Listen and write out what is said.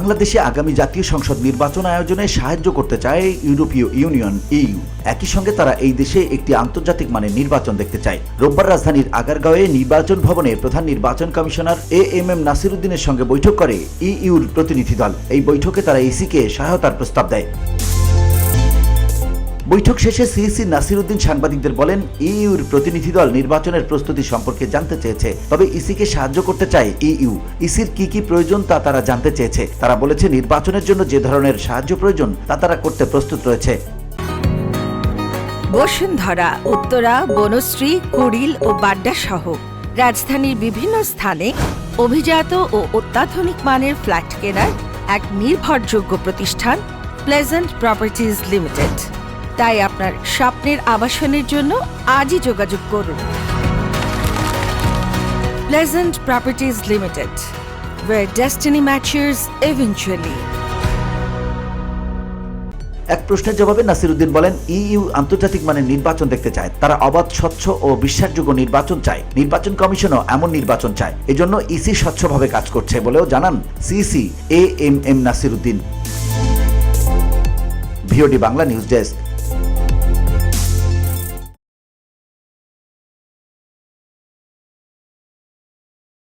বাংলাদেশে আগামী জাতীয় সংসদ নির্বাচন আয়োজনে সাহায্য করতে চায় ইউরোপীয় ইউনিয়ন ইইউ। একই সঙ্গে তারা এই দেশে একটি আন্তর্জাতিক মানের নির্বাচন দেখতে চায়। রোববার রাজধানীর আগারগাঁওয়ে নির্বাচন ভবনে প্রধান নির্বাচন কমিশনার এএমএম নাসির উদ্দিনের সঙ্গে বৈঠক করে ইইউর প্রতিনিধি দল। এই বৈঠকে তারা ইসিকে সহায়তার প্রস্তাব দেয়। বৈঠক শেষে সিইসি নাসির উদ্দিন সাংবাদিকদের বলেন, ইইউর প্রতিনিধি দল নির্বাচনের প্রস্তুতি সম্পর্কে জানতে চেয়েছে, তবে ইসিকে সাহায্য করতে চায় ইইউ। ইসির কি প্রয়োজন তা তারা জানতে চেয়েছে। তারা বলেছে নির্বাচনের জন্য যে ধরনের সাহায্য প্রয়োজন তা তারা করতে প্রস্তুত রয়েছে। বসুন্ধরা, উত্তরা, বনশ্রী, কুড়িল ও বাড্ডা সহ রাজধানীর বিভিন্ন স্থানে অভিজাত ও অত্যাধুনিক মানের ফ্ল্যাট কেনার এক নির্ভরযোগ্য প্রতিষ্ঠান প্লেজেন্ট প্রপার্টিজ লিমিটেড। তাই আপনার স্বপ্নের আবাসনের জন্য আজই যোগাযোগ করুন। Pleasant properties limited, where destiny matches eventually. এক প্রশ্নের জবাবে নাসির উদ্দিন বলেন, ইইউ আন্তর্জাতিক মানের নির্বাচন দেখতে চায়। তারা অবাধ, স্বচ্ছ ও বিশ্বাসযোগ্য নির্বাচন চায়। নির্বাচন কমিশনও এমন নির্বাচন চায়। এজন্য ইসি স্বচ্ছভাবে কাজ করছে বলেও জানান CEC AMM Nasir Uddin. VOD Bangla news desk.